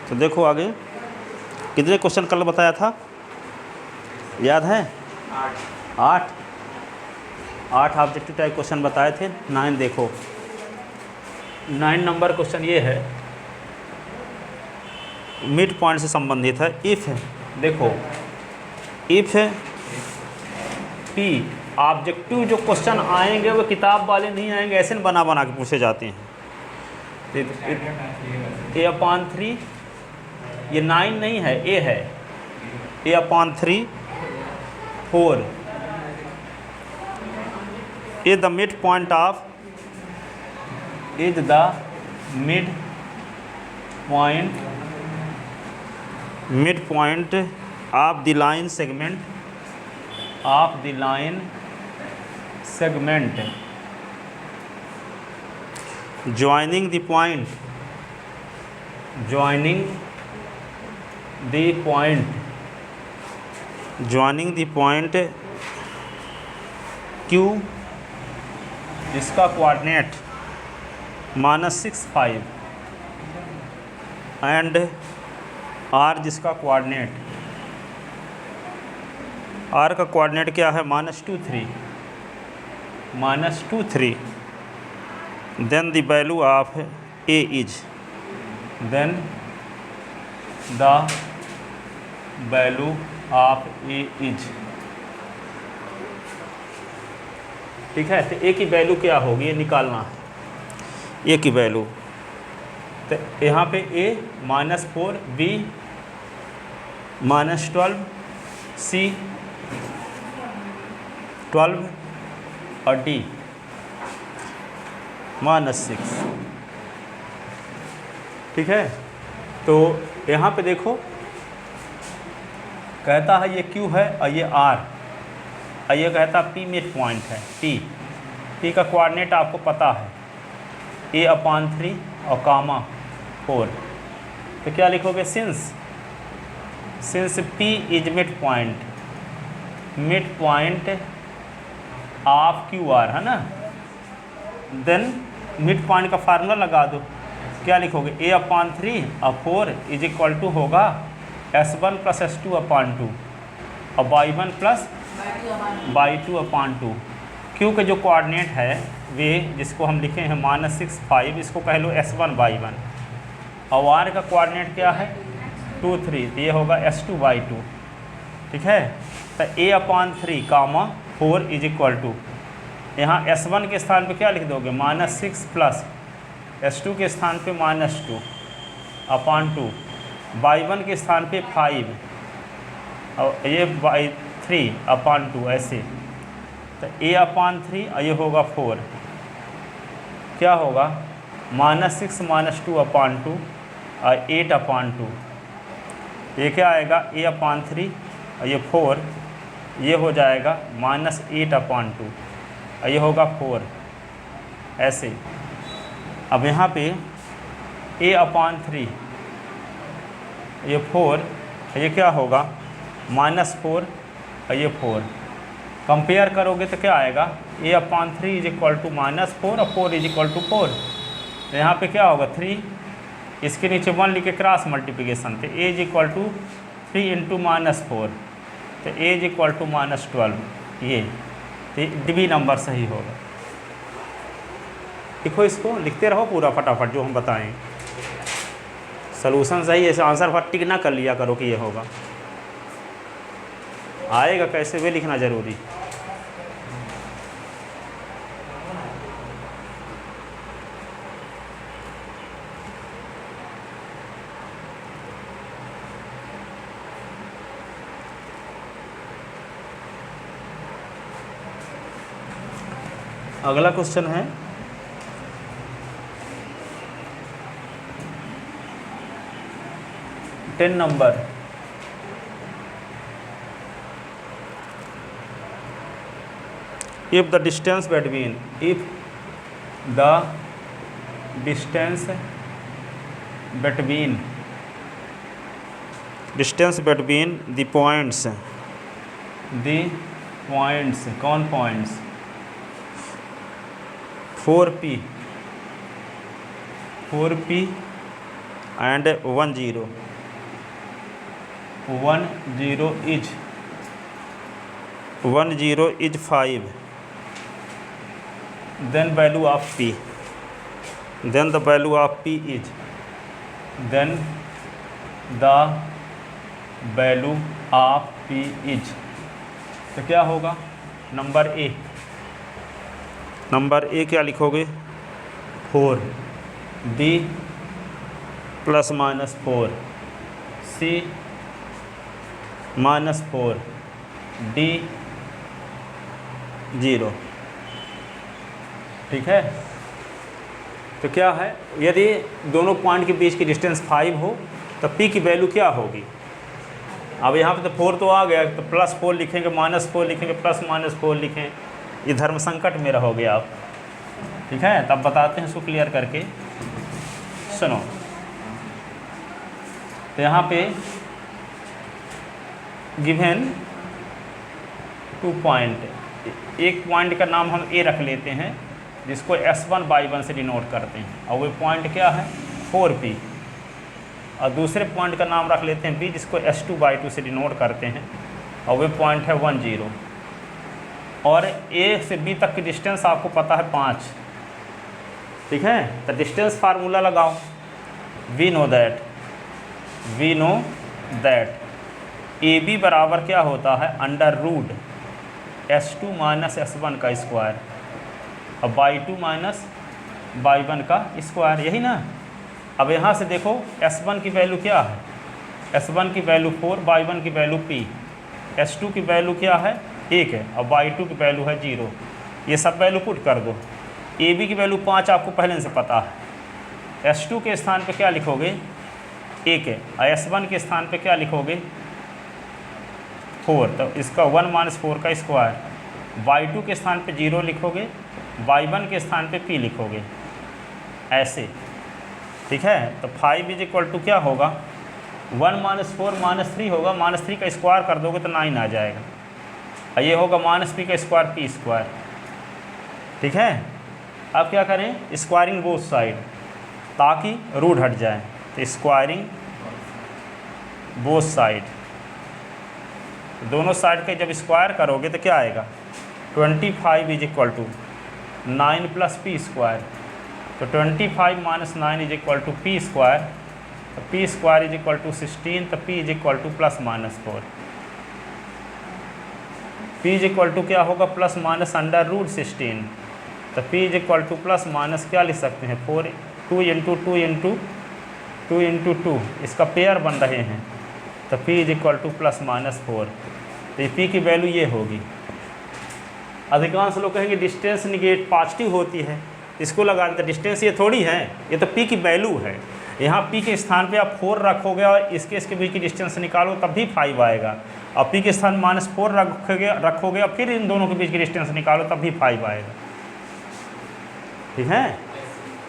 तो देखो आगे कितने क्वेश्चन कल बताया था, याद है? 8 ऑब्जेक्टिव टाइप क्वेश्चन बताए थे। 9 देखो, 9 नंबर क्वेश्चन ये है, मिड पॉइंट से संबंधित है। इफ़ देखो, इफ़ पी, ऑब्जेक्टिव जो क्वेश्चन आएंगे वो किताब वाले नहीं आएंगे, ऐसे बना बना के पूछे जाते हैं। A/3, ये 9 नहीं है, ए है। A/3 4 is the midpoint of midpoint of the line segment joining the point Q जिसका कोऑर्डिनेट -6 5 एंड R जिसका कोऑर्डिनेट, R का कोऑर्डिनेट क्या है? -2 3, then the value of A is, ठीक है। तो ए की वैल्यू क्या होगी, ये निकालना है। ए की वैल्यू तो यहाँ पे ए -4, बी -12, सी 12 और डी -6, ठीक है। तो यहाँ पे देखो कहता है ये क्यू है और ये आर, और ये कहता है पी मिड पॉइंट है। पी का कोऑर्डिनेट आपको पता है A/3 और कामा 4। तो क्या लिखोगे? Since P is mid point of QR, है ना, देन मिड पॉइंट का फार्मूला लगा दो। क्या लिखोगे? A/3 और 4 इज इक्वल टू होगा S1 + S2/2 और Y1 + Y2/2। क्यू के जो कोऑर्डिनेट है वे, जिसको हम लिखे हैं -6 5, इसको कह लो S1 Y1, और R का कोऑर्डिनेट क्या है? 2 3, तो ये होगा S2 Y2, ठीक है। तो A/3 comma 4 is equal to, यहाँ S1 के स्थान पे क्या लिख दोगे? -6 प्लस S2 के स्थान पे -2/2, Y1 के स्थान पे 5 और ये Y3/2, ऐसे। तो A/3 और ये होगा 4, क्या होगा? -6 -2/2 और 8/2। ये क्या आएगा? A/3 और ये 4, ये हो जाएगा -8/2 और ये होगा 4, ऐसे। अब यहाँ पे A/3 ये 4, ये क्या होगा? -4 और ये 4, कंपेयर करोगे तो क्या आएगा? A/3 इज इक्वल टू -4 और 4 इज इक्वल टू 4। तो यहाँ पे क्या होगा? 3, इसके नीचे 1 लिख के क्रॉस मल्टीप्लिकेशन, तो A इज इक्वल टू 3 × -4, तो A इज इक्वल टू -12। ये तो डी नंबर सही होगा। लिखो, इसको लिखते रहो पूरा फटाफट जो हम बताएं। सलूशन सही, ऐसे आंसर फट टिक ना कर लिया करो कि ये होगा, आएगा कैसे वे लिखना ज़रूरी। अगला क्वेश्चन है ten number. if the distance between the points कौन points 4P and 1 0 is 5, then value of p, then the value of p is, then the value of p is, तो क्या होगा? नंबर ए क्या लिखोगे? 4, B plus minus 4, सी minus 4, D 0। ठीक है। तो क्या है, यदि दोनों पॉइंट के बीच की डिस्टेंस 5 हो तो p की वैल्यू क्या होगी? अब यहाँ पे तो 4 तो आ गया, तो +4 लिखेंगे, -4 लिखेंगे, +-4 लिखें, ये धर्म संकट में रहोगे आप। ठीक है, तब बताते हैं इसको क्लियर करके। सुनो, तो यहाँ पे गिवन 2 पॉइंट, एक पॉइंट का नाम हम ए रख लेते हैं जिसको S1/1 से डिनोट करते हैं, और वो पॉइंट क्या है? 4P। और दूसरे पॉइंट का नाम रख लेते हैं B, जिसको S2/2 से डिनोट करते हैं, और वो पॉइंट है 1 0। और A से B तक की डिस्टेंस आपको पता है 5। ठीक है, तो डिस्टेंस फार्मूला लगाओ। वी नो दैट AB बराबर क्या होता है? √ S2 - S1 का स्क्वायर, और y2 - y1 का स्क्वायर, यही ना। अब यहाँ से देखो S1 की वैल्यू क्या है? S1 की वैल्यू 4, y1 की वैल्यू p, S2 की वैल्यू क्या है? 1 है, और y2 की वैल्यू है 0। ये सब वैल्यू पुट कर दो। AB की वैल्यू 5 आपको पहले से पता है। S2 के स्थान पे क्या लिखोगे? 1 है, और S1 के स्थान पे क्या लिखोगे? 4, तो इसका 1 - 4 का स्क्वायर। y2 के स्थान पे 0 लिखोगे, y1 के स्थान पे p लिखोगे, ऐसे। ठीक है, तो 5 = क्या होगा? 1 - 4 -3 होगा, -3 का स्क्वायर कर दोगे तो 9 आ जाएगा, और ये होगा -p का स्क्वायर, p स्क्वायर। ठीक है, अब क्या करें? स्क्वायरिंग बोथ साइड, ताकि रूट हट जाए। तो स्क्वायरिंग बोथ साइड, दोनों साइड के जब स्क्वायर करोगे तो क्या आएगा? 25 = 9 + p स्क्वायर। तो 25 - 9 = p स्क्वायर, तो p स्क्वायर = 16, तो p = +-4। p क्या होगा? ±√16, तो p ± क्या लिख सकते हैं? 4, 2 × 2 × 2, इसका पेयर बन रहे हैं, तो p ±4। तो ये p की वैल्यू ये होगी। अधिकांश लोग कहेंगे डिस्टेंस निगेट पॉजिटिव होती है, इसको लगा देते। डिस्टेंस ये थोड़ी है, ये तो p की वैल्यू है। यहाँ p के स्थान पे आप 4 रखोगे और इसके बीच की डिस्टेंस निकालो तब भी 5 आएगा, और p के स्थान -4 रखोगे और फिर इन दोनों के बीच की डिस्टेंस निकालो तब भी 5 आएगा। ठीक है,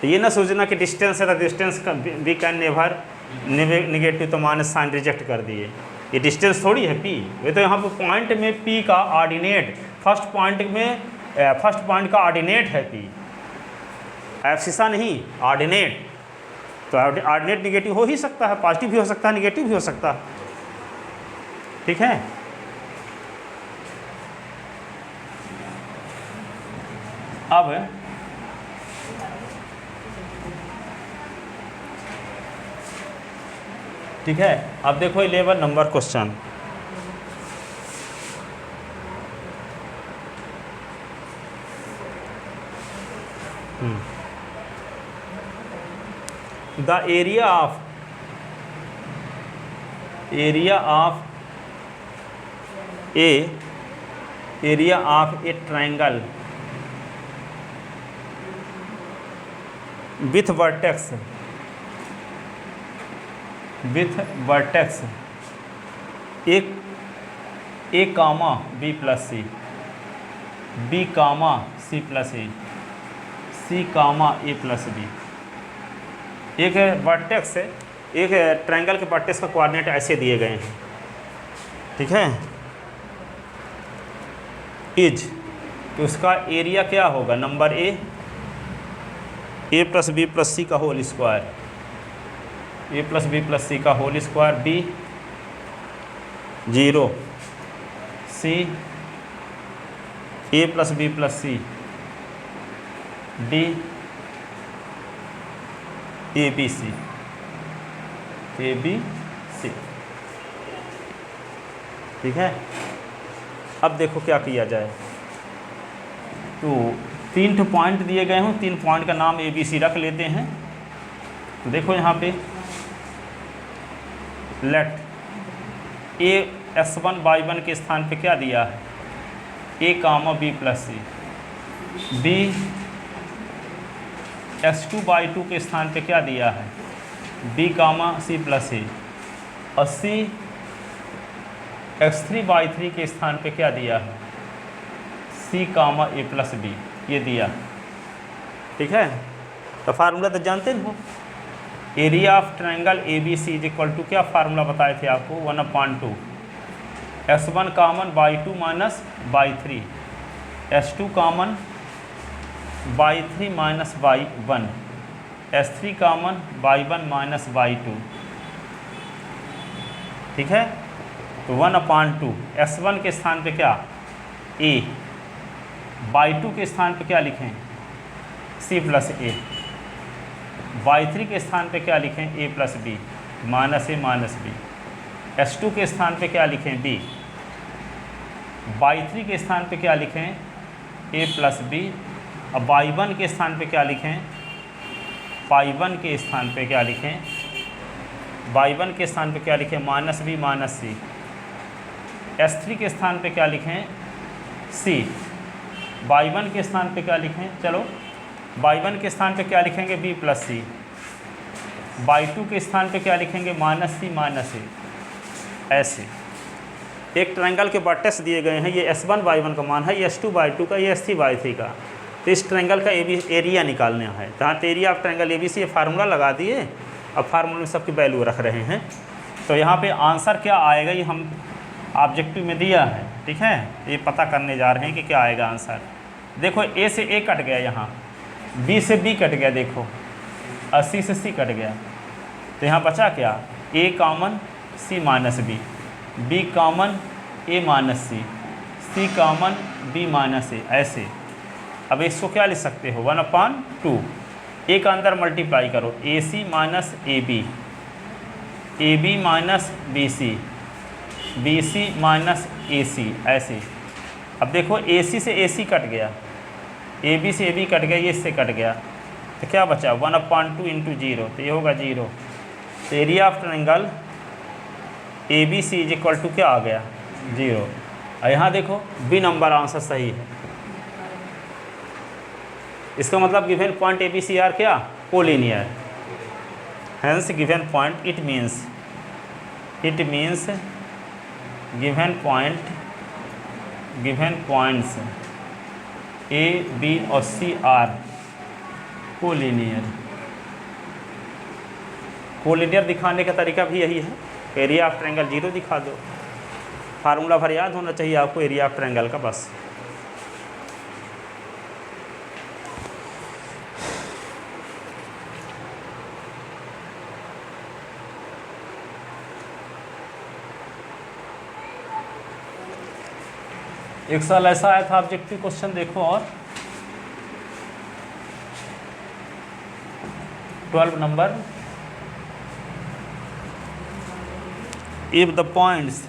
तो ये ना सोचना कि डिस्टेंस है तो डिस्टेंस का वी कैन नेवर निगेटिव, तो माइनस साइन रिजेक्ट कर दिए। ये डिस्टेंस थोड़ी है p, ये तो यहाँ पे पॉइंट में p का ऑर्डिनेट, फर्स्ट पॉइंट का ऑर्डिनेट है p, एब्सिसा नहीं, ऑर्डिनेट। तो ऑर्डिनेट निगेटिव हो ही सकता है, पॉजिटिव भी हो सकता है, निगेटिव भी हो सकता है। ठीक है, अब ठीक है, अब देखो 11 number question. The area of A triangle with vertex A, B + C, B, C + A, C, A + B। एक वर्टेक्स है, एक ट्रायंगल के वर्टेक्स का कोऑर्डिनेट ऐसे दिए गए हैं। ठीक है, इज, तो उसका एरिया क्या होगा? नंबर A + B + C का whole square, A plus B plus C का whole square, B 0 C A plus B plus C D A B C ठीक है। अब देखो क्या किया जाए। तो 3 पॉइंट दिए गए हों, 3 पॉइंट का नाम ए बी सी रख लेते हैं। तो देखो यहाँ पे लेट ए S1 Y1 के स्थान पे क्या दिया है, ए कामा बी प्लस सी, बी S2 Y2 के स्थान पे क्या दिया है, बी कामा सी प्लस ए, और सी X3 Y3 के स्थान पे क्या दिया है, सी कामा ए प्लस बी, ये दिया। ठीक है, तो फार्मूला तो जानते हो, area of triangle A B C is equal to, क्या फार्मूला बताए थे आपको, 1/2 S1 common Y2 minus Y3, S2 common Y3 minus Y1, S3 common Y1 minus Y2। ठीक है, तो 1/2 S1 के स्थान पे क्या A, Y2 के स्थान पे क्या लिखें C प्लस A, Y3 के स्थान पे क्या लिखें A plus B minus A minus B, S2 के स्थान पे क्या लिखें B, Y3 के स्थान पे क्या लिखें A प्लस B, अब Y1 के स्थान पे क्या लिखें, Y1 के स्थान पे क्या लिखें, Y1 के स्थान पे क्या लिखें minus B minus C, S3 के स्थान पे क्या लिखें C, Y1 के स्थान पे क्या लिखें, चलो Y1 के स्थान पे क्या लिखेंगे B प्लस सी, Y2 के स्थान पे क्या लिखेंगे माइनस सी माइनस ए। ऐसे एक ट्रायंगल के वर्टेक्स दिए गए हैं, ये S1 Y1 का मान है, ये S2 Y2 का, ये S3 Y3 का। तो इस ट्रायंगल का एरिया निकालना है। जहाँ area of triangle A B C, ये फार्मूला लगा दिए, अब फार्मूले में सबकी वैल्यू रख रहे हैं। तो यहाँ पे आंसर क्या आएगा, ये हम ऑब्जेक्टिव में दिया है। ठीक है, ये पता करने जा रहे हैं कि क्या आएगा आंसर। देखो ए से ए कट गया, यहाँ बी से बी कट गया, देखो और सी से सी कट गया, तो यहाँ बचा क्या, ए common C minus B, B common A minus C, C common B minus ए। ऐसे अब इसको क्या लिख सकते हो, 1/2, ए का अंदर मल्टीप्लाई करो, A C minus A B minus B C minus A C. ऐसे अब देखो ए सी से ए सी कट गया, ए बी से ए बी कट गया, ये इससे कट गया, तो क्या बचा 1/2 इंटू 0, तो ये होगा 0। तो area of triangle A B C is equal to क्या आ गया 0। और यहाँ देखो बी नंबर आंसर सही है। इसका मतलब given point A B C are क्या, collinear, hence given point it means given points A B और सी आर कोलिनियर। कोलिनियर दिखाने का तरीका भी यही है, एरिया ऑफ ट्रायंगल 0 दिखा दो। फार्मूला भर याद होना चाहिए आपको एरिया ऑफ ट्रायंगल का, बस। एक साल ऐसा आया था ऑब्जेक्टिव क्वेश्चन, देखो, और 12 number, if the points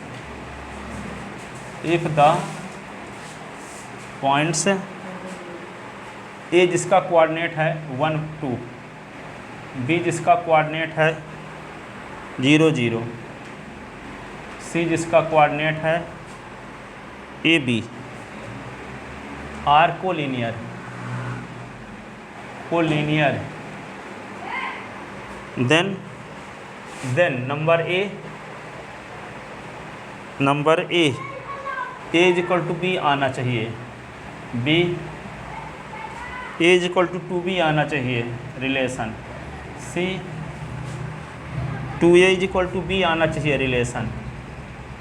A जिसका कोऑर्डिनेट है 1 2, बी जिसका कोऑर्डिनेट है 0 0, सी जिसका कोऑर्डिनेट है A B, are collinear, then number A is equal to B आना चाहिए, B is equal to 2b आना चाहिए relation, C 2a is equal to b आना चाहिए रिलेशन,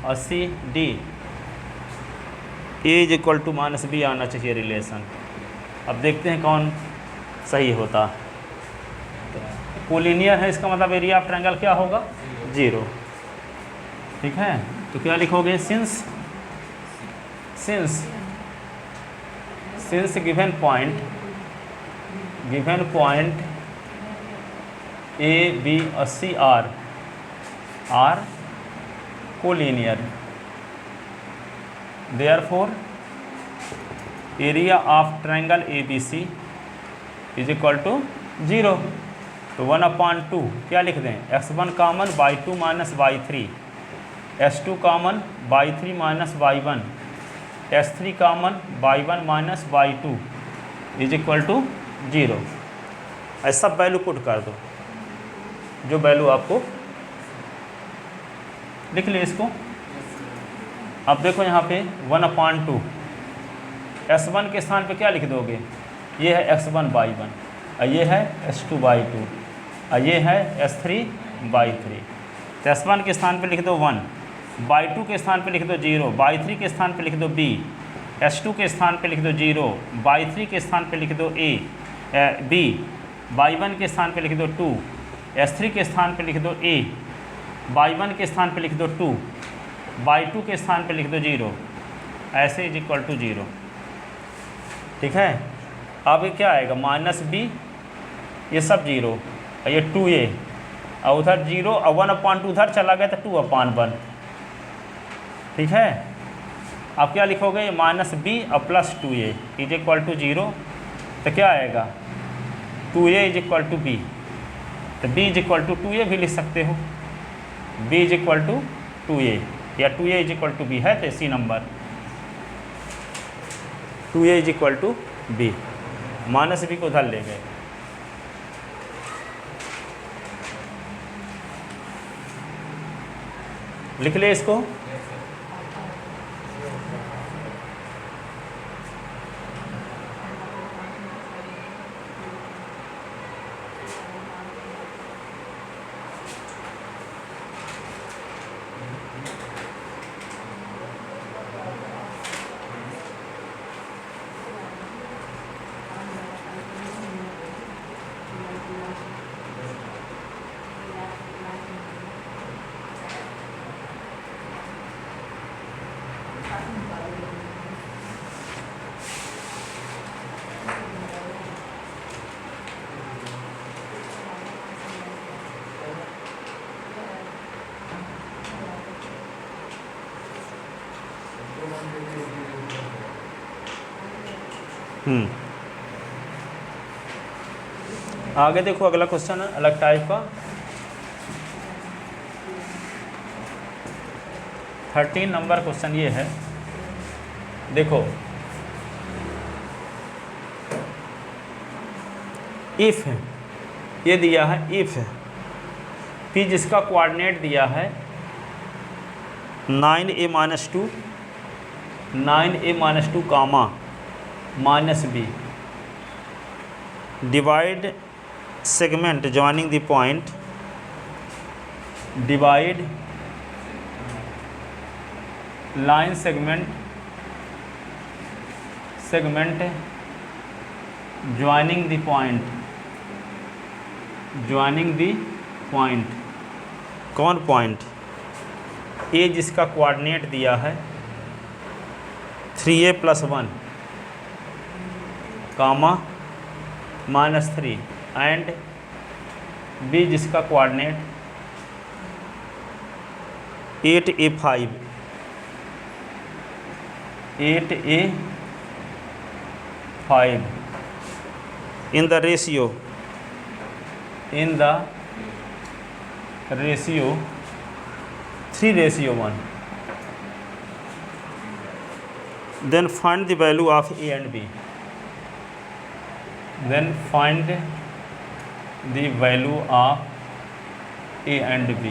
और C D A is equal to minus B आना चाहिए relation. अब देखते हैं कौन सही होता है। कोलिनियर है, इसका मतलब एरिया ऑफ ट्रायंगल क्या होगा? 0। ठीक है, तो क्या लिखोगे? Since given point A B और C are collinear, therefore area of triangle ABC is equal to 0। तो 1/2 क्या लिख दें? x1 common y2 minus y3, x2 common y3 minus y1, x3 common y1 minus y2 is equal to 0। ऐसा value put कर दो, जो value आपको लिख ले इसको। अब देखो यहाँ पे 1/2 s1 के स्थान पे क्या लिख दोगे? ये है x1 y1 और ये है s2 y2 और ये है s3 y3। तो s1 के स्थान पे लिख दो 1, y2 के स्थान पे लिख दो 0, y3 के स्थान पे लिख दो b, s2 के स्थान पे लिख दो 0, y3 के स्थान पे लिख दो b, y1 के स्थान पे लिख दो 2, s3 के स्थान पे लिख दो a, y1 के स्थान पे लिख दो 2, y2 के स्थान पे लिख दो 0, ऐसे इज इक्वल टू 0। ठीक है, अब ये क्या आएगा? माइनस b, ये सब 0 और ये 2a और उधर 0 और 1/2 उधर चला गया तो 2/1। ठीक है, अब क्या लिखोगे? माइनस b और plus 2a is equal to 0। तो क्या आएगा? 2a is equal to b, तो b is equal to 2a भी लिख सकते हो, b is equal to 2a या 2a is equal to b है तो इसी number 2a is equal to b, minus b को उधर ले गए। लिख ले इसको। आगे देखो, अगला क्वेश्चन है अलग टाइप का। 13 नंबर क्वेश्चन ये है। देखो, इफ ये दिया है, इफ पी जिसका कोऑर्डिनेट दिया है 9a minus 2 comma minus b, divide segment joining the point, divide line segment joining the point, कौन पॉइंट? ए जिसका कोऑर्डिनेट दिया है 3a + 1 कामा -3 एंड बी जिसका coordinate 8a5 in the ratio 3:1, then find the value of a and b, then find the value of a and b।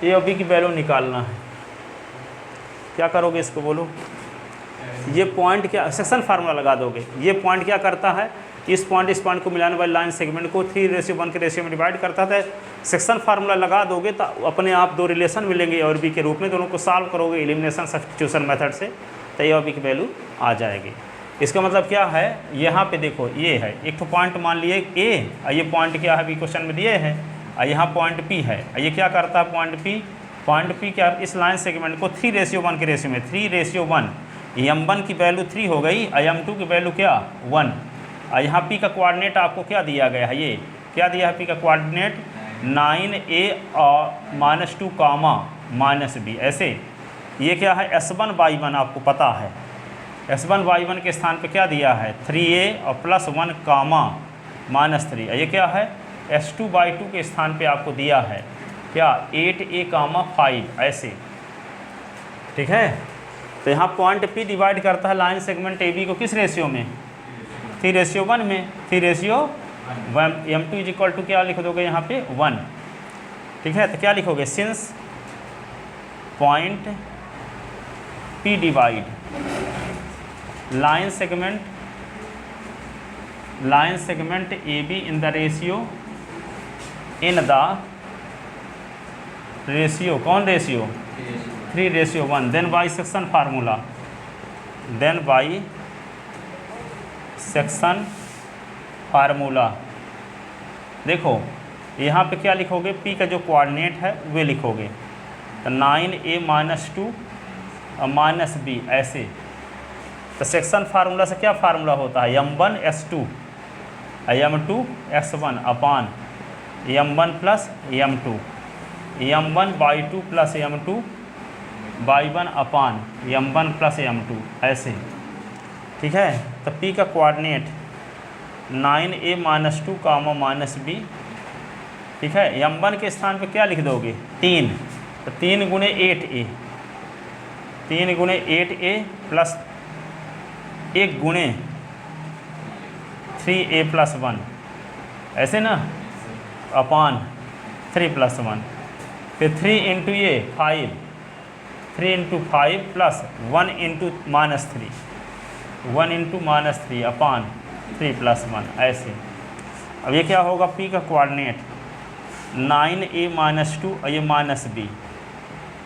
ए और B की value निकालना है। क्या करोगे इसको बोलो? ये पॉइंट क्या, सेक्शन फार्मूला लगा दोगे। ये पॉइंट क्या करता है? इस पॉइंट को मिलाने वाले लाइन सेगमेंट को 3:1 के रेशियो में डिवाइड करता है। सेक्शन फार्मूला लगा दोगे तो अपने आप दो रिलेशन मिलेंगे ए और बी के रूप में। दोनों को सॉल्व करोगे एलिमिनेशन सब्स्टिट्यूशन मेथड से, तो ए और बी की वैल्यू आ जाएगी। इसका मतलब क्या है, यहाँ पे देखो ये है एक तो पॉइंट मान लिए ए, और ये पॉइंट क्या है अभी क्वेश्चन में दिए है, और यहाँ पॉइंट पी है, और ये क्या करता है पॉइंट पी क्या इस लाइन सेगमेंट को 3:1 के रेशियो में 3:1 m1 की वैल्यू 3 हो गई और m2 की वैल्यू क्या 1, और यहाँ पी का कोऑर्डिनेट आपको क्या दिया गया है, ये क्या दिया है पी का कोऑर्डिनेट 9a और -2 कामा -b, ऐसे ये क्या है S1/1 आपको पता है, S1/1 के स्थान पे क्या दिया है 3a और +1 कामा -3, ये क्या है S2/2 के स्थान पे आपको दिया है क्या 8a कामा 5, ऐसे ठीक है। तो यहाँ पॉइंट P डिवाइड करता है लाइन सेगमेंट AB को किस रेशियो में 3:1 में, 3:1 m2 इक्वल टू क्या लिख दोगे यहाँ पे 1, ठीक है। तो क्या लिखोगे since point P divide line segment AB in the ratio कौन ratio 3:1, then by section formula, देखो यहाँ पे क्या लिखोगे P का जो कोऑर्डिनेट है वे लिखोगे, तो 9a -2 और -b, ऐसे। तो सेक्शन फार्मूला से क्या फार्मूला होता है m1 s2 m2 x1 अपान m1 plus m2 m1/2 plus m2/1 अपान m1 प्लस m2, ऐसे ठीक है। तो P का कोऑर्डिनेट 9a -2 कामा -b, ठीक है। m1 के स्थान पे क्या लिख दोगे 3, तो 3 × 8a, 3 × 8a प्लस 1 × 3a + 1, ऐसे ना, अपान 3 + 1, फिर 3 × ये 5, 3 × 5 प्लस 1 × -3, 1 × -3 अपान 3 + 1, ऐसे। अब ये क्या होगा P का कोऑर्डिनेट 9a -2 और ये -b,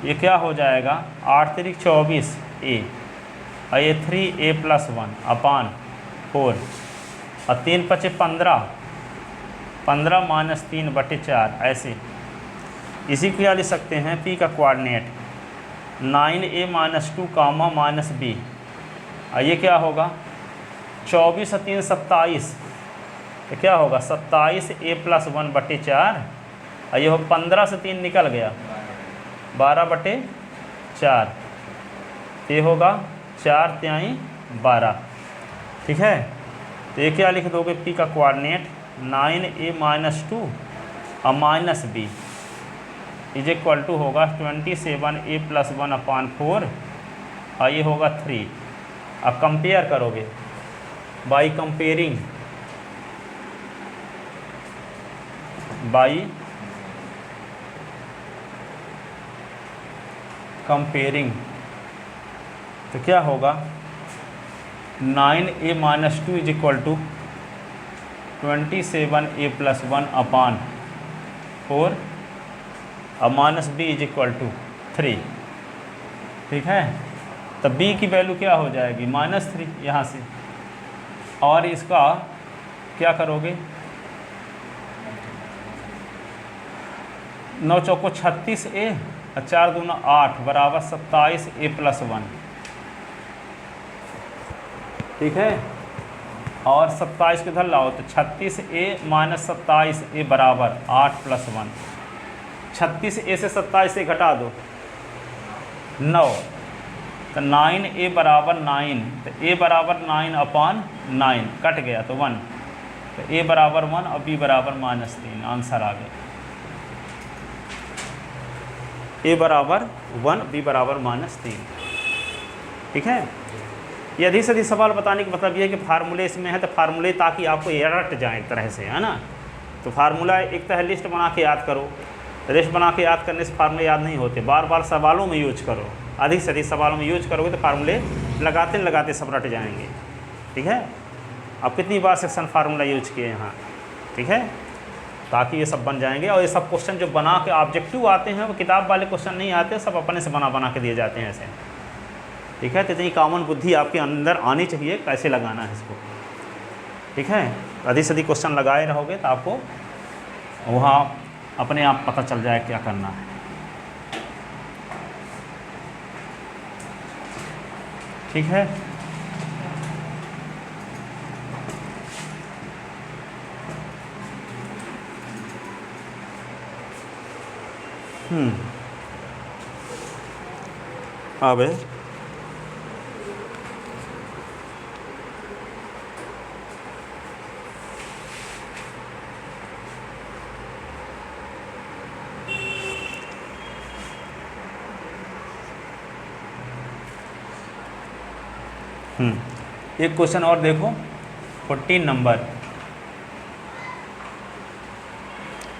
ये क्या हो जाएगा 8 × 24a और ये 3a + 1 अपान 4 और 3 × 5 = 15, 15 - 3/4, ऐसे। इसी को क्या लिख सकते हैं P का कोऑर्डिनेट 9a -2 कामा -b, और ये क्या होगा 24 और 3 27, तो क्या होगा 27a + 1/4, और ये हो 15 से 3 निकल गया 12/4, ये होगा 4 × 12, ठीक है। तो ये क्या लिख दोगे P का कोऑर्डिनेट 9a -2 और -b इज इक्वल टू होगा 27a + 1/4, और ये होगा 3। अब कंपेयर करोगे बाई कंपेयरिंग, तो क्या होगा 9a -2 is equal to 27a + 1/4 और -b इज इक्वल टू 3, ठीक है। तो b की वैल्यू क्या हो जाएगी -3 यहाँ से, और इसका क्या करोगे 9 चौको 36a और 4 दूना 8 बराबर 27a + 1, ठीक है। और 27 को इधर लाओ तो 36a - 27a बराबर 8 + 1, 36a से 27 से घटा दो 9, तो 9a बराबर 9, तो a बराबर 9/9 कट गया तो 1, तो a बराबर 1 और b बराबर -3, आंसर आ गया। a बराबर 1, b बराबर -3, ठीक है। ये अधिक से अधिक सवाल बताने का मतलब ये है कि फार्मूले इसमें है, तो फार्मूले ताकि आपको ये रट जाए एक तरह से, है ना। तो फार्मूला एक तरह लिस्ट बना के याद करो, लिस्ट बना के याद करने से फार्मूले याद नहीं होते, बार बार सवालों में यूज करो, अधिक से अधिक सवालों में यूज करोगे तो फार्मूले लगाते लगाते सब रट जाएंगे, ठीक है। अब कितनी बार सेक्शन फार्मूला यूज किए यहाँ, ठीक है, ताकि ये सब बन जाएंगे। और ये सब क्वेश्चन जो बना के ऑब्जेक्टिव आते हैं वो किताब वाले क्वेश्चन नहीं आते, सब अपने से बना के दिए जाते हैं ऐसे। ठीक है। तो इतनी कॉमन बुद्धि आपके अंदर आनी चाहिए कैसे लगाना है इसको, ठीक है। अधिक से अधिक क्वेश्चन लगाए रहोगे तो आपको वहाँ अपने आप पता चल जाए क्या करना है। ठीक है। अब एक क्वेश्चन और देखो 14 नंबर।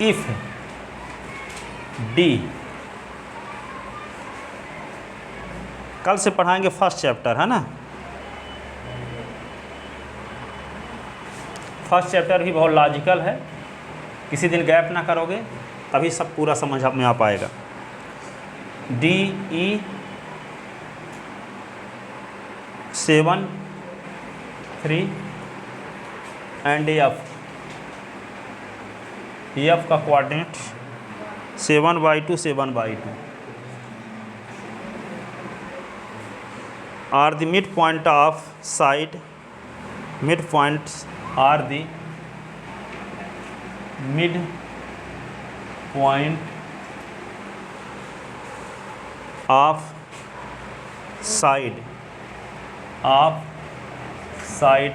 इफ डी, कल से पढ़ाएंगे फर्स्ट चैप्टर, है ना। फर्स्ट चैप्टर भी बहुत लॉजिकल है, किसी दिन गैप ना करोगे तभी सब पूरा समझ में आ पाएगा। डी ई 7 3 एंड एफ का coordinate 7/2 7/2 are the midpoint of side, midpoints are the midpoint of side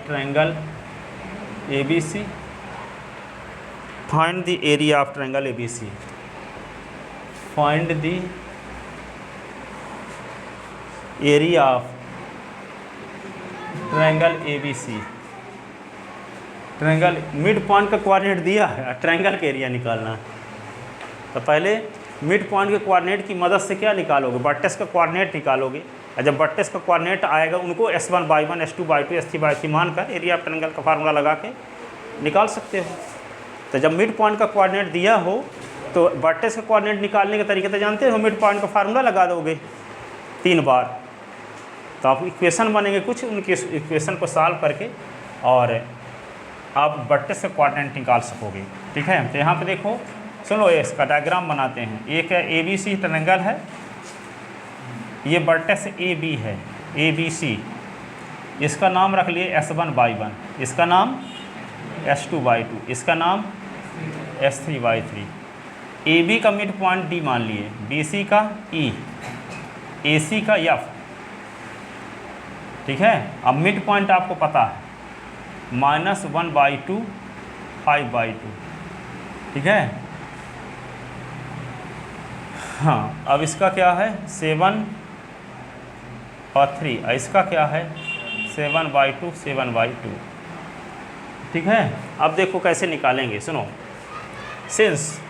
triangle ABC. Find the area of triangle ABC. Find the area of triangle ABC। Triangle mid point का coordinate दिया है, triangle का area निकालना है। तो पहले mid point के coordinate की मदद से क्या निकालोगे, वर्टेक्स का कोऑर्डिनेट निकालोगे। और जब वर्टेक्स का कोऑर्डिनेट आएगा उनको S1/1 S2/2 S3/3 मानकर एरिया ऑफ ट्रायंगल का फार्मूला लगा के निकाल सकते हो। तो जब मिड पॉइंट का कोऑर्डिनेट दिया हो तो वर्टेक्स का कोऑर्डिनेट निकालने के तरीके तो जानते हो, मिड पॉइंट का फार्मूला लगा दोगे 3 बार, तो आप इक्वेशन बनेंगे कुछ, उनके इक्वेशन को सॉल्व करके और आप वर्टेक्स का कोऑर्डिनेट निकाल सकोगे। ठीक है। तो यहाँ पे देखो, सुनो, इसका डायग्राम बनाते हैं। एक है ABC ट्रायंगल है, ये वर्टेक्स AB है, ABC, इसका नाम रख लिए S1/1, इसका नाम S2/2, इसका नाम S3/3। AB का मिड पॉइंट D मान लिए, BC का E, AC का F। ठीक है। अब मिड पॉइंट आपको पता है -1/2 5/2। ठीक है। हाँ, अब इसका क्या है 7 और 3, इसका क्या है 7/2 7/2। ठीक है। अब देखो कैसे निकालेंगे, सुनो। Since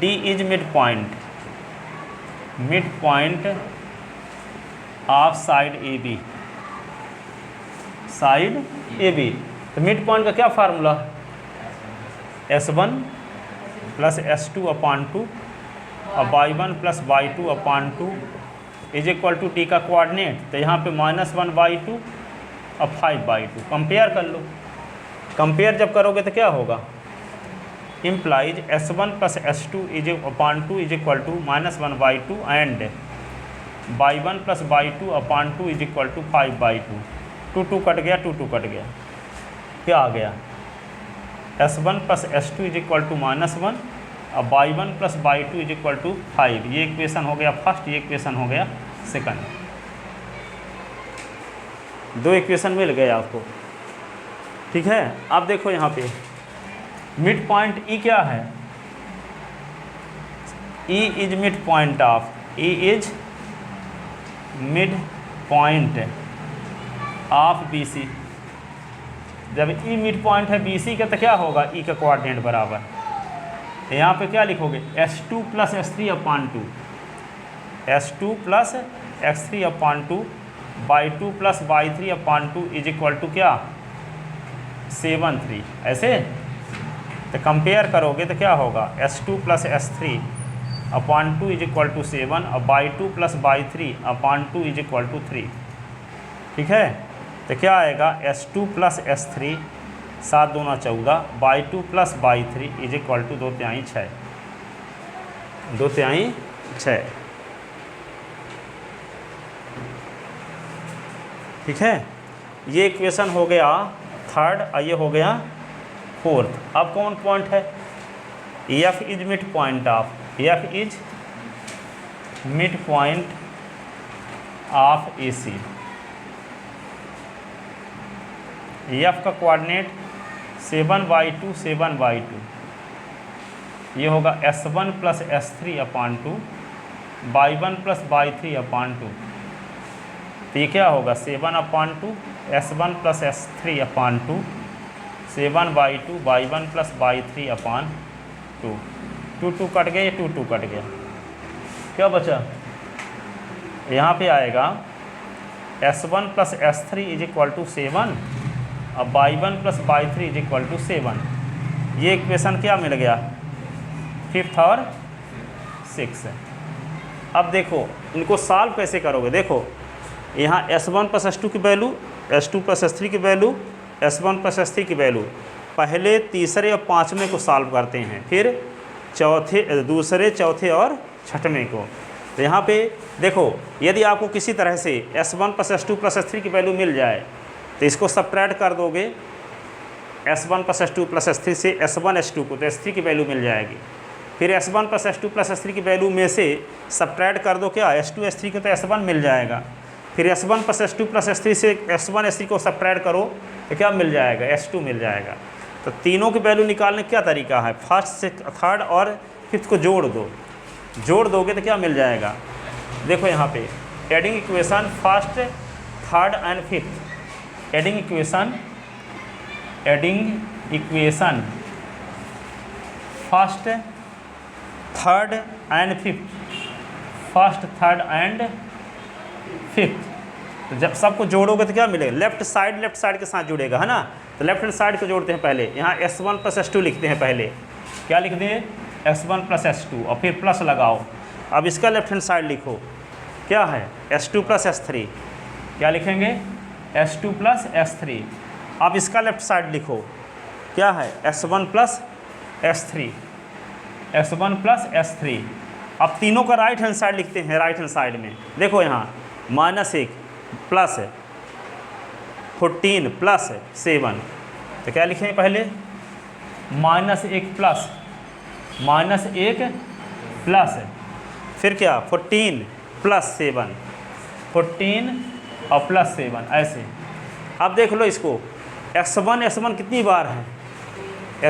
D is mid point of side AB, तो मिड पॉइंट का क्या फार्मूला, S1 + S2/2 और y1 + y2/2 is equal to D का कोऑर्डिनेट। तो यहाँ पे -1/2 और 5/2 कंपेयर कर लो। कंपेयर जब करोगे तो क्या होगा, implies S1 + S2/2 is equal to -1/2 and y1 + y2/2 is equal to 5/2। 2 cut गया, 2 कट गया, क्या आ गया S1 + S2 is equal to -1 और y1 + y2 is equal to 5। ये इक्वेशन हो गया फर्स्ट, ये इक्वेशन हो गया सेकंड। 2 इक्वेशन मिल गए आपको। ठीक है। अब देखो यहाँ पे मिड पॉइंट E क्या है, E is mid point of, E is mid point of BC। जब E मिड पॉइंट है BC का तो क्या होगा, E का कोऑर्डिनेट बराबर, यहाँ पे क्या लिखोगे S2 + S3/2, S2 + S3/2 y2 + y3/2 is equal to क्या 7 3। ऐसे तो कंपेयर करोगे तो क्या होगा S2 + S3 upon 2 is equal to 7 और by 2 plus by 3 upon 2 is equal to 3। ठीक है, तो क्या आएगा S2 प्लस S3 7 दूना 14 by 2 plus by 3 is equal to 2/3 6, 2/3 6। ठीक है, ये इक्वेशन हो गया थर्ड और ये हो गया फोर्थ। अब कौन पॉइंट है? F is mid point of, F is mid point of AC। F का कोऑर्डिनेट 7/2 7/2, ये होगा S1 plus S3 upon 2 y1 plus y3 upon 2। तो ये क्या होगा 7/2 S1 plus S3 upon 2 7/2 y1 plus y3 upon 2। 2 2 cut गया, ये 2 2 कट गया, क्या बचा? यहाँ पे आएगा S1 plus S3 is equal to 7 और y1 plus y3 is equal to 7। ये इक्वेशन क्या मिल गया? 5th और 6th। अब देखो इनको सॉल्व कैसे करोगे। देखो यहाँ S1 प्लस S2 की वैल्यू, S2 प्लस S3 की वैल्यू, S1 प्लस S3 की वैल्यू, पहले तीसरे और पाँचवें को सॉल्व करते हैं, फिर दूसरे चौथे और छठवें को। तो यहाँ पे देखो यदि आपको किसी तरह से S1 plus S2 plus S3 की वैल्यू मिल जाए तो इसको सब्ट्रैक्ट कर दोगे S1 plus S2 plus S3 से S1 S2 को, तो S3 की वैल्यू मिल जाएगी। फिर S1 plus S2 plus S3 की वैल्यू में से सब्ट्रैक्ट कर दो क्या S2 S3 को, तो S1 मिल जाएगा। फिर S1 plus S2 plus S3 से S1 S3 को सब्ट्रैक्ट करो तो क्या मिल जाएगा? S2 मिल जाएगा। तो तीनों की वैल्यू निकालने का क्या तरीका है? फर्स्ट से थर्ड और फिफ्थ को जोड़ दो, जोड़ दोगे तो क्या मिल जाएगा? देखो यहाँ पे adding equation first third and fifth, adding equation first third and fifth, first third and fifth. तो जब सबको जोड़ोगे तो क्या मिलेगा? लेफ्ट साइड के साथ जुड़ेगा, है ना। तो लेफ्ट हैंड साइड को जोड़ते हैं पहले, यहाँ S1 प्लस S2 लिखते हैं। पहले क्या लिख दें? S1 प्लस S2 और फिर प्लस लगाओ। अब इसका लेफ्ट हैंड साइड लिखो, क्या है? S2 plus S3। क्या लिखेंगे? S2 plus S3। अब इसका लेफ्ट साइड लिखो, क्या है? S1 plus S3, S1 plus S3। अब तीनों का राइट हैंड साइड लिखते हैं। राइट हैंड साइड में देखो यहाँ -1 प्लस 14 प्लस 7। तो क्या लिखेंगे पहले? -1 प्लस -1 प्लस फिर क्या 14 प्लस 7, 14 और प्लस 7 ऐसे। अब देख लो इसको, S1 कितनी बार है?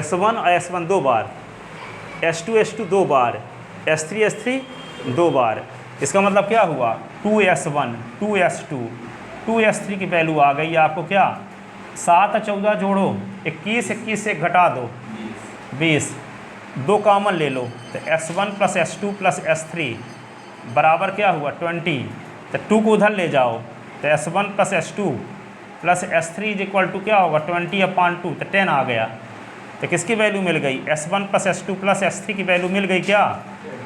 S1 और S1 2 बार, S2 2 बार, S3 2 बार। इसका मतलब क्या हुआ? 2S1 2S2 2S3 की वैल्यू आ गई आपको। क्या 7 और 14 जोड़ो, 21 से घटा दो 20, 2 कॉमन ले लो, तो S1 plus S2 plus S3 बराबर क्या हुआ? 20। तो 2 को उधर ले जाओ, तो S1 plus S2 plus S3 is equal to क्या होगा? 20/2, तो 10 आ गया। तो किसकी वैल्यू मिल गई? S1 plus S2 plus S3 की वैल्यू मिल गई क्या?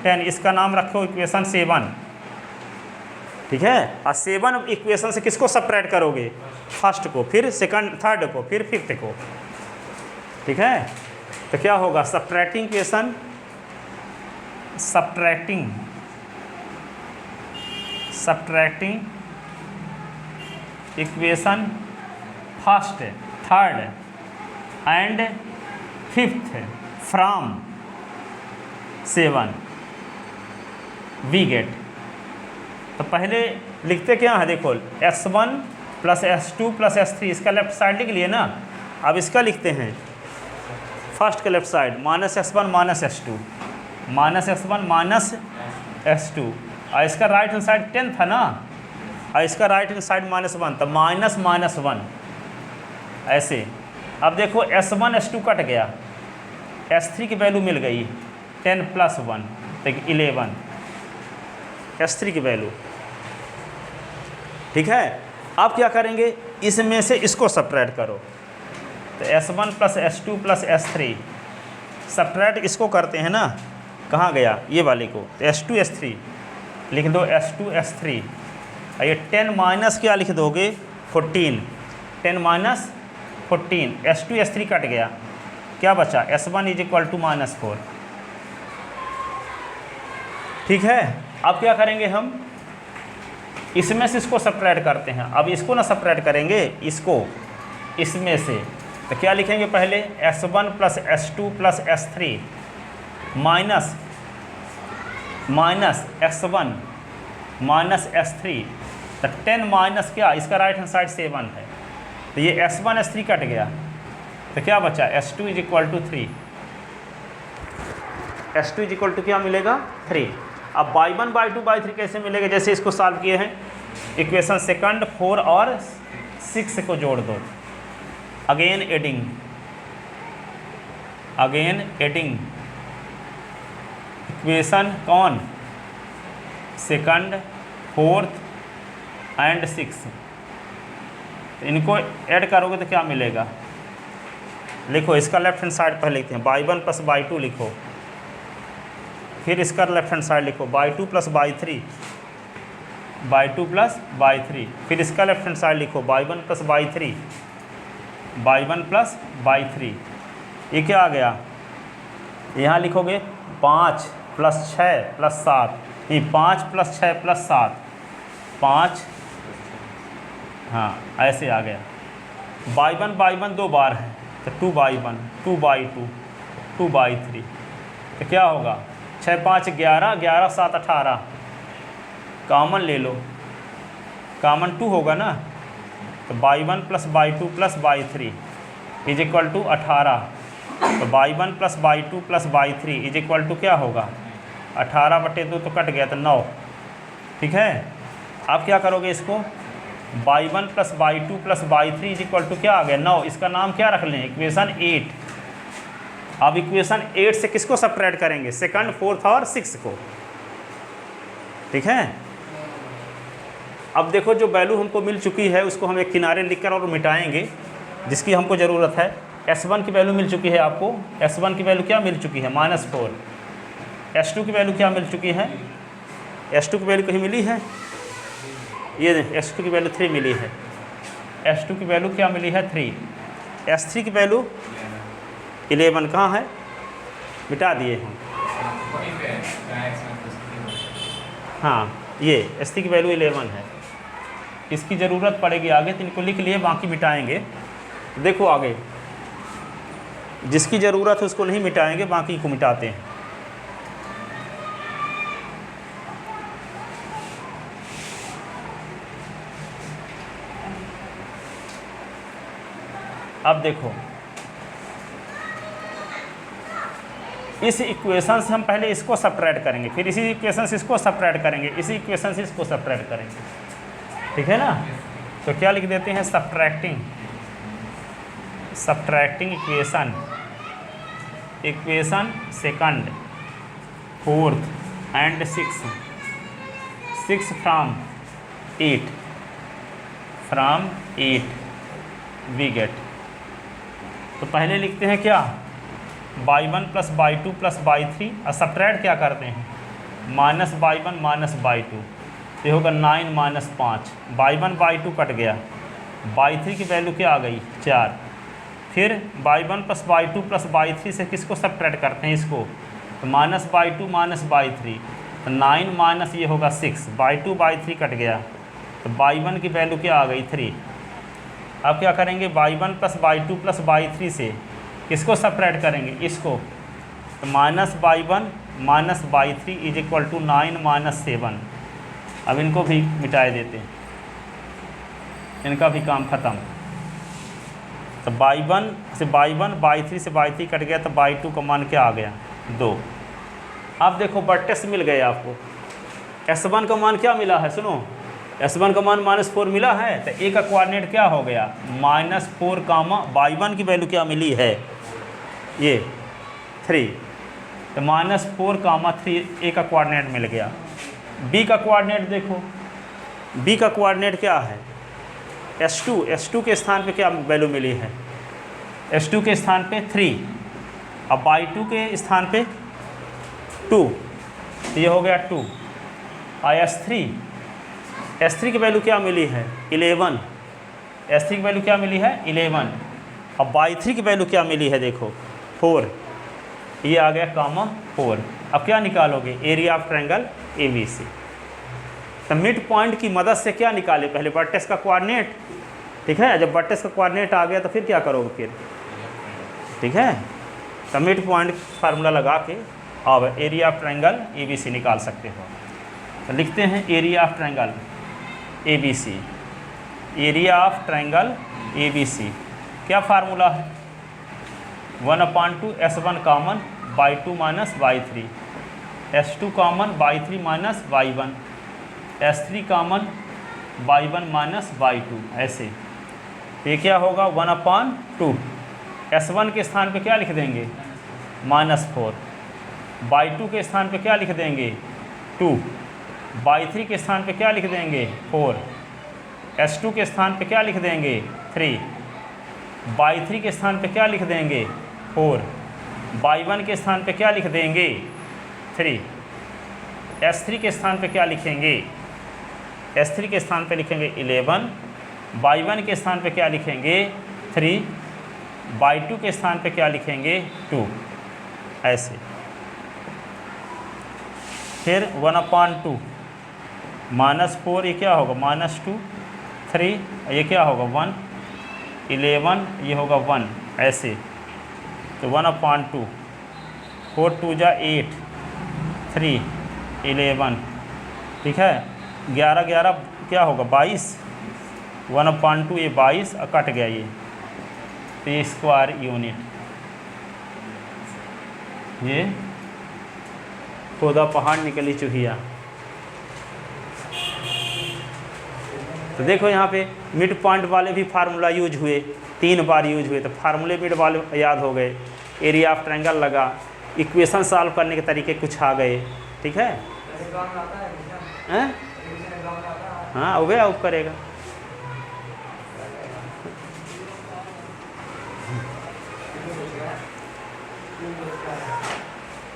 10। इसका नाम रखो इक्वेशन 7। ठीक है, और 7 इक्वेशन से किसको सब्ट्रैक्ट करोगे? फर्स्ट को, फिर सेकंड थर्ड को, फिर फिफ्थ को। ठीक है, तो क्या होगा? Subtracting equation, subtracting equation first third and fifth from 7 we get. तो पहले लिखते क्या है? देखो S1 plus S2 plus S3, इसका लेफ्ट साइड लिख लिए ना। अब इसका लिखते हैं फर्स्ट के left side -S1 -S2 -S1 -S2, और इसका राइट हैंड साइड 10 था ना, और इसका राइट हैंड साइड -1, तो -1 ऐसे। अब देखो S1 S2 कट गया, S3 की वैल्यू मिल गई 10 + 1, तो 11 S3 की वैल्यू। ठीक है, अब क्या करेंगे? इसमें से इसको सब्ट्रैक्ट करो, तो S1 plus S2 plus S3 subtract इसको करते हैं ना, कहाँ गया, ये वाले को, तो S2S3 लिख दो, S2S3। ये 10 माइनस क्या लिख दोगे, 14, 10 माइनस 14, S2S3 कट गया, क्या बचा, S1 इज इक्वल टू -4। ठीक है, अब क्या करेंगे हम, इसमें से इसको सब्ट्रैक्ट करते हैं। अब इसको ना सब्ट्रैक्ट करेंगे, इसको इसमें से, तो क्या लिखेंगे पहले, S1 plus S2 plus S3 minus S1 minus S3, तो 10 माइनस क्या, इसका राइट हैंड साइड 7 है, तो ये S1 S3 कट गया, तो क्या बचा, S2 is equal to 3। S2 is equal to क्या मिलेगा, 3। अब y1 y2 y3 कैसे मिलेगा, जैसे इसको सॉल्व किए हैं, इक्वेशन सेकंड 4 और 6 को जोड़ दो, अगेन एडिंग इक्वेशन कौन, सेकंड, फोर्थ एंड 6, इनको ऐड करोगे तो क्या मिलेगा, लिखो इसका लेफ्ट हैंड साइड पहले लिखते हैं, y1 प्लस y2 लिखो, फिर इसका लेफ्ट हैंड साइड लिखो y2 प्लस y3, फिर इसका लेफ्ट हैंड साइड लिखो y1 प्लस y3, ये क्या आ गया, यहाँ लिखोगे 5 प्लस 6 प्लस 7, नहीं 5 प्लस 6 प्लस 7, 5, हाँ ऐसे आ गया, y1 दो बार है, तो 2y1 2y2 2y3, तो क्या होगा, 6 5 11, 11 7 18, कॉमन ले लो, कॉमन 2 होगा ना, तो y1 plus y2 plus y3 is equal to 18, तो y1 plus y2 plus y3 is equal to क्या होगा, 18/2 तो कट गया, तो 9। ठीक है, अब क्या करोगे इसको, y1 plus y2 plus y3 is equal to क्या आ गया, 9, इसका नाम क्या रख लें, इक्वेशन 8। अब इक्वेशन 8 से किसको सब्ट्रैक्ट करेंगे, सेकंड, फोर्थ और 6 को। ठीक है, अब देखो जो वैल्यू हमको मिल चुकी है उसको हम एक किनारे लिखकर और मिटाएंगे, जिसकी हमको ज़रूरत है। S1 की वैल्यू मिल चुकी है आपको, S1 की वैल्यू क्या मिल चुकी है, -4। S2 की वैल्यू क्या मिल चुकी है, S2 की वैल्यू कहीं मिली है, ये S2 की वैल्यू 3 मिली है, S2 की वैल्यू क्या मिली है, 3। S3 की वैल्यू 11 कहाँ है, मिटा दिए हम, हाँ ये S3 की वैल्यू 11 है, इसकी ज़रूरत पड़ेगी आगे, तो इनको लिख लिए, बाकी मिटाएंगे। देखो आगे जिसकी ज़रूरत है उसको नहीं मिटाएंगे, बाकी को मिटाते हैं। अब देखो इस इक्वेशन से हम पहले इसको सब्ट्रैक्ट करेंगे, फिर इसी इक्वेशन से इसको सब्ट्रैक्ट करेंगे, इसी इक्वेशन से इसको सब्ट्रैक्ट करेंगे। ठीक है ना, तो क्या लिख देते हैं, subtracting equation second, fourth and 6 from 8 we get. तो पहले लिखते हैं क्या, y1 plus y2 plus y3, और सब्ट्रैक्ट क्या करते हैं, -y1 माइनस y2, ये होगा 9 माइनस 5, y1 y2 कट गया, y3 की वैल्यू क्या आ गई, 4। फिर y1 plus y2 plus y3 से किसको सब्ट्रैक्ट करते हैं, इसको, तो -y2 माइनस y3, तो 9 माइनस ये होगा 6, y2 y3 कट गया, तो y1 की वैल्यू क्या आ गई, 3। अब क्या करेंगे, y1 plus y2 plus y3 से किसको सब्ट्रैक्ट करेंगे, इसको, तो -y1 minus y3 is equal to 9 minus 7। अब इनको भी मिटाए देते हैं, इनका भी काम ख़त्म। तो y1 से y3 से y3 कट गया, तो y2 का मान क्या आ गया, 2। अब देखो वर्टेक्स मिल गए आपको, S1 का मान क्या मिला है, सुनो, S1 का मान -4 मिला है, तो ए का कोऑर्डिनेट क्या हो गया, -4, y1 की वैल्यू क्या मिली है, ये 3, तो -4, 3 ए का कोऑर्डिनेट मिल गया। बी का कोऑर्डिनेट देखो, बी का कोऑर्डिनेट क्या है, S2 के स्थान पे क्या वैल्यू मिली है, S2 के स्थान पे 3, अब y2 के स्थान पे 2, ये हो गया 2। और S3 की वैल्यू क्या मिली है 11, S3 की वैल्यू क्या मिली है 11। अब Y3 की वैल्यू क्या मिली है देखो 4, ये आ गया कामा 4। अब क्या निकालोगे एरिया ऑफ ट्रायंगल ABC। तो मिड पॉइंट की मदद से क्या निकाले, पहले वर्टेक्स का कोऑर्डिनेट, ठीक है। जब वर्टेक्स का कोऑर्डिनेट आ गया तो फिर क्या करोगे फिर, ठीक है। तो मिड पॉइंट फार्मूला लगा के अब एरिया ऑफ ट्रायंगल ABC निकाल सकते हो। तो लिखते हैं area of triangle ABC, area of triangle ABC क्या फार्मूला है 1/2 S1 common y2 minus y3, S2 common y3 minus y1, S3 common y1 minus y2, ऐसे। ये क्या होगा 1/2, S1 के स्थान पे क्या लिख देंगे -4, y2 के स्थान पे क्या लिख देंगे 2, y3 के स्थान पे क्या लिख देंगे 4, S2 के स्थान पे क्या लिख देंगे 3, y3 के स्थान पे क्या लिख देंगे 4, y1 के स्थान पे क्या लिख देंगे 3, S3 के स्थान पे क्या लिखेंगे, S3 के स्थान पे लिखेंगे 11, y1 के स्थान पे क्या लिखेंगे 3, y2 के स्थान पे क्या लिखेंगे 2, ऐसे। फिर 1/2 -4, ये क्या होगा -2, 3, ये क्या होगा 1, 11, ये होगा 1, ऐसे। तो 1/2, 4 2 जा 8, 3 11, ठीक है। 11 11 क्या होगा 22, 1/2 ये 22 कट गया ये, तो ये स्क्वायर यूनिट, ये खुदा पहाड़ निकली चुहिया। तो देखो यहाँ पे मिड पॉइंट वाले भी फार्मूला यूज हुए, 3 बार यूज हुए, तो फार्मूले मिड वाले याद हो गए, एरिया ऑफ ट्रायंगल लगा, इक्वेशन सॉल्व करने के तरीके कुछ आ गए, ठीक है। हैं? हाँ हो गया, अब करेगा।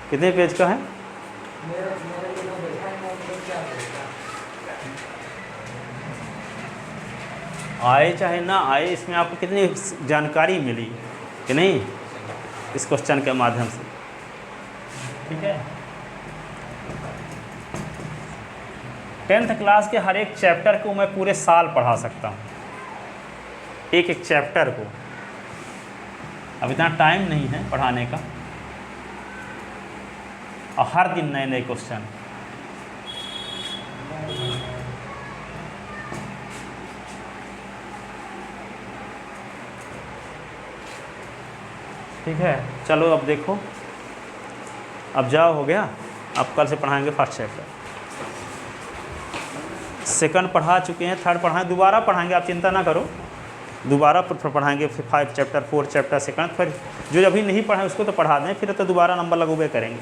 कितने पेज का है? आए चाहे ना आए, इसमें आपको कितनी जानकारी मिली कि नहीं इस क्वेश्चन के माध्यम से, ठीक है। 10th क्लास के हर एक चैप्टर को मैं पूरे साल पढ़ा सकता हूँ, एक एक चैप्टर को। अब इतना टाइम नहीं है पढ़ाने का, और हर दिन नए नए क्वेश्चन। ठीक है, चलो अब देखो, अब जाओ हो गया। अब कल से पढ़ाएंगे फर्स्ट चैप्टर, सेकंड पढ़ा चुके हैं, थर्ड पढ़ाएं, दोबारा पढ़ाएंगे, आप चिंता ना करो, दोबारा पढ़ाएंगे। फिर 5 चैप्टर 4 चैप्टर सेकंड, फिर जो अभी नहीं पढ़ाएं उसको तो पढ़ा दें, फिर तो दोबारा नंबर लगोगे करेंगे।